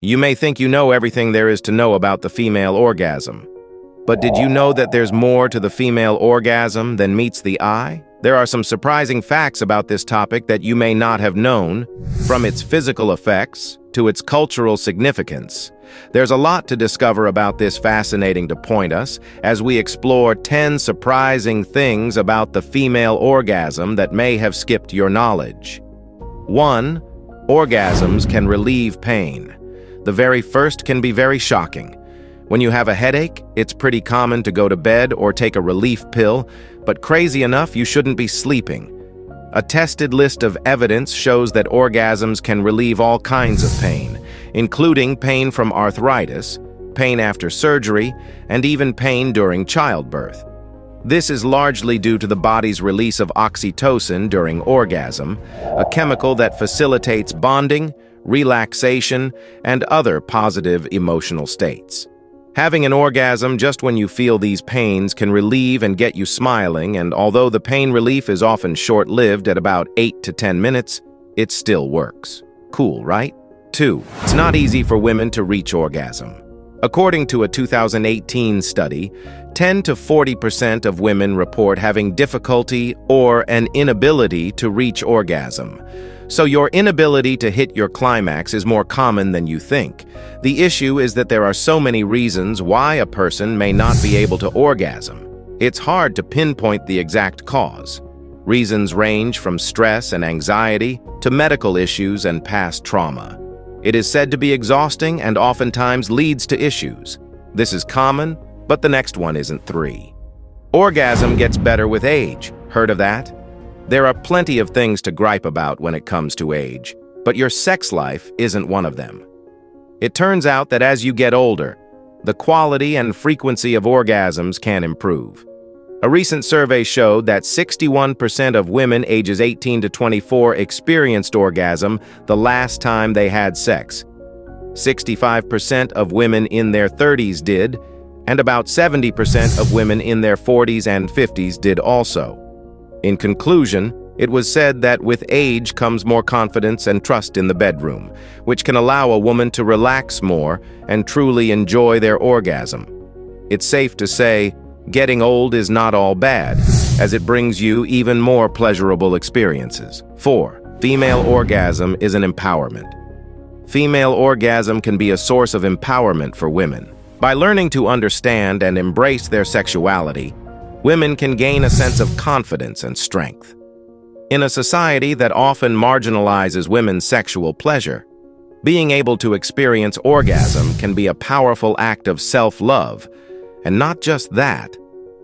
You may think you know everything there is to know about the female orgasm. But did you know that there's more to the female orgasm than meets the eye? There are some surprising facts about this topic that you may not have known, from its physical effects to its cultural significance. There's a lot to discover about this fascinating to point us as we explore 10 surprising things about the female orgasm that may have skipped your knowledge. 1. Orgasms can relieve pain. The very first can be very shocking. When you have a headache, it's pretty common to go to bed or take a relief pill, but crazy enough, you shouldn't be sleeping. A tested list of evidence shows that orgasms can relieve all kinds of pain, including pain from arthritis, pain after surgery, and even pain during childbirth. This is largely due to the body's release of oxytocin during orgasm, a chemical that facilitates bonding, relaxation, and other positive emotional states. Having an orgasm just when you feel these pains can relieve and get you smiling, and although the pain relief is often short-lived at about 8 to 10 minutes, it still works. Cool, right? 2. It's not easy for women to reach orgasm. According to a 2018 study, 10 to 40% of women report having difficulty or an inability to reach orgasm. So your inability to hit your climax is more common than you think. The issue is that there are so many reasons why a person may not be able to orgasm. It's hard to pinpoint the exact cause. Reasons range from stress and anxiety to medical issues and past trauma. It is said to be exhausting and oftentimes leads to issues. This is common, but the next one isn't. 3. Orgasm gets better with age. Heard of that? There are plenty of things to gripe about when it comes to age, but your sex life isn't one of them. It turns out that as you get older, the quality and frequency of orgasms can improve. A recent survey showed that 61% of women ages 18 to 24 experienced orgasm the last time they had sex. 65% of women in their 30s did, and about 70% of women in their 40s and 50s did also. In conclusion, it was said that with age comes more confidence and trust in the bedroom, which can allow a woman to relax more and truly enjoy their orgasm. It's safe to say, getting old is not all bad, as it brings you even more pleasurable experiences. 4. Female orgasm is an empowerment. Female orgasm can be a source of empowerment for women. By learning to understand and embrace their sexuality, women can gain a sense of confidence and strength. In a society that often marginalizes women's sexual pleasure, being able to experience orgasm can be a powerful act of self-love. And not just that.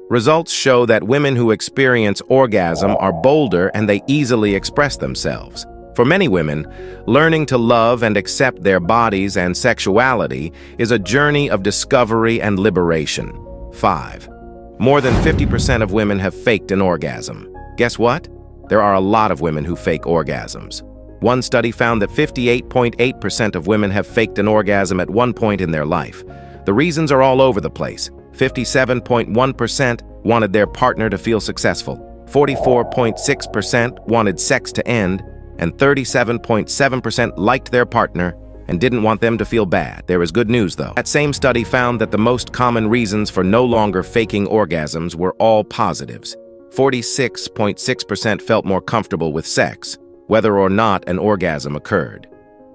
Results show that women who experience orgasm are bolder and they easily express themselves. For many women, learning to love and accept their bodies and sexuality is a journey of discovery and liberation. 5. More than 50% of women have faked an orgasm. Guess what? There are a lot of women who fake orgasms. One study found that 58.8% of women have faked an orgasm at one point in their life. The reasons are all over the place. 57.1% wanted their partner to feel successful, 44.6% wanted sex to end, and 37.7% liked their partner and didn't want them to feel bad. There is good news, though. That same study found that the most common reasons for no longer faking orgasms were all positives. 46.6% felt more comfortable with sex, whether or not an orgasm occurred.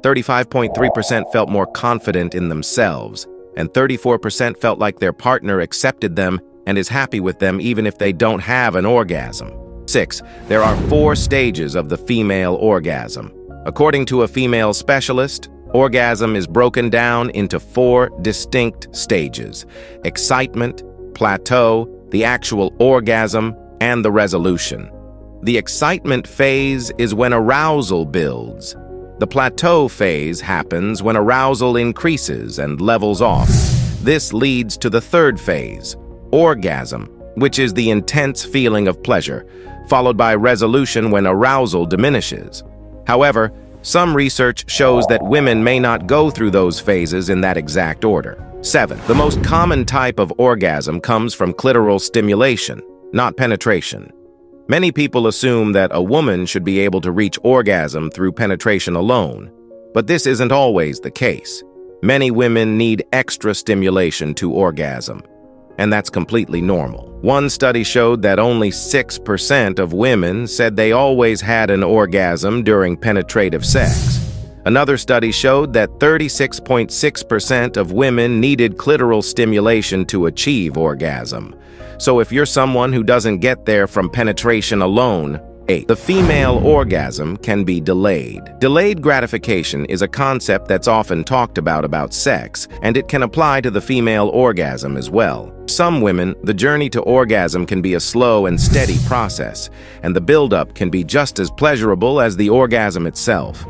35.3% felt more confident in themselves, and 34% felt like their partner accepted them and is happy with them even if they don't have an orgasm. 6. There are 4 stages of the female orgasm. According to a female specialist, orgasm is broken down into 4 distinct stages: excitement, plateau, the actual orgasm, and the resolution. The excitement phase is when arousal builds. The plateau phase happens when arousal increases and levels off. This leads to the 3rd phase, orgasm, which is the intense feeling of pleasure, followed by resolution when arousal diminishes. However, some research shows that women may not go through those phases in that exact order. 7. The most common type of orgasm comes from clitoral stimulation, not penetration. Many people assume that a woman should be able to reach orgasm through penetration alone, but this isn't always the case. Many women need extra stimulation to orgasm, and that's completely normal. One study showed that only 6% of women said they always had an orgasm during penetrative sex. Another study showed that 36.6% of women needed clitoral stimulation to achieve orgasm. So if you're someone who doesn't get there from penetration alone, the female orgasm can be delayed. Delayed gratification is a concept that's often talked about sex, and it can apply to the female orgasm as well. Some women, the journey to orgasm can be a slow and steady process, and the buildup can be just as pleasurable as the orgasm itself.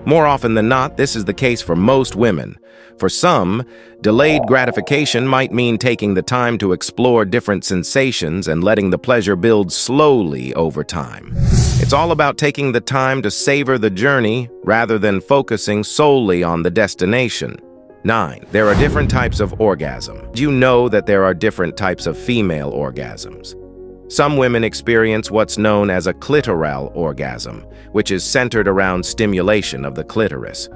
More often than not, this is the case for most women. For some, delayed gratification might mean taking the time to explore different sensations and letting the pleasure build slowly over time. It's all about taking the time to savor the journey rather than focusing solely on the destination. 9. There are different types of orgasm. Do you know that there are different types of female orgasms? Some women experience what's known as a clitoral orgasm, which is centered around stimulation of the clitoris.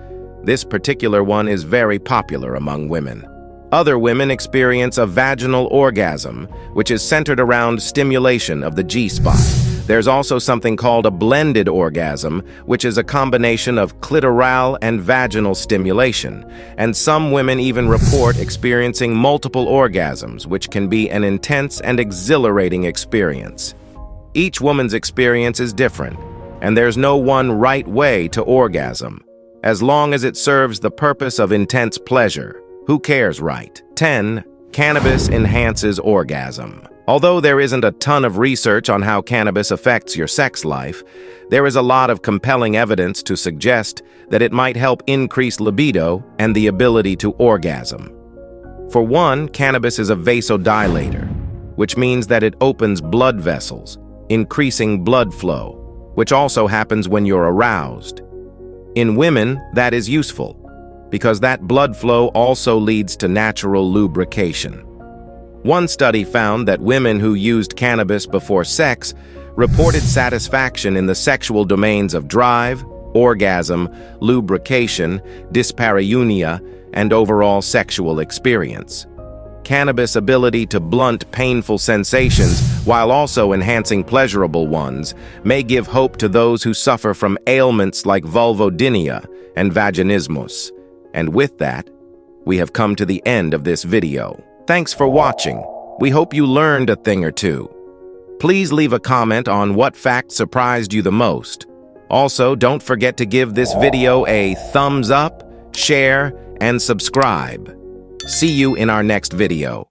This particular one is very popular among women. Other women experience a vaginal orgasm, which is centered around stimulation of the G-spot. There's also something called a blended orgasm, which is a combination of clitoral and vaginal stimulation. And some women even report experiencing multiple orgasms, which can be an intense and exhilarating experience. Each woman's experience is different, and there's no one right way to orgasm. As long as it serves the purpose of intense pleasure, who cares, right? 10. Cannabis enhances orgasm. Although there isn't a ton of research on how cannabis affects your sex life, there is a lot of compelling evidence to suggest that it might help increase libido and the ability to orgasm. For one, cannabis is a vasodilator, which means that it opens blood vessels, increasing blood flow, which also happens when you're aroused. In women, that is useful, because that blood flow also leads to natural lubrication. One study found that women who used cannabis before sex reported satisfaction in the sexual domains of drive, orgasm, lubrication, dyspareunia, and overall sexual experience. Cannabis' ability to blunt painful sensations while also enhancing pleasurable ones may give hope to those who suffer from ailments like vulvodynia and vaginismus. And with that, we have come to the end of this video. Thanks for watching. We hope you learned a thing or two. Please leave a comment on what fact surprised you the most. Also, don't forget to give this video a thumbs up, share, and subscribe. See you in our next video.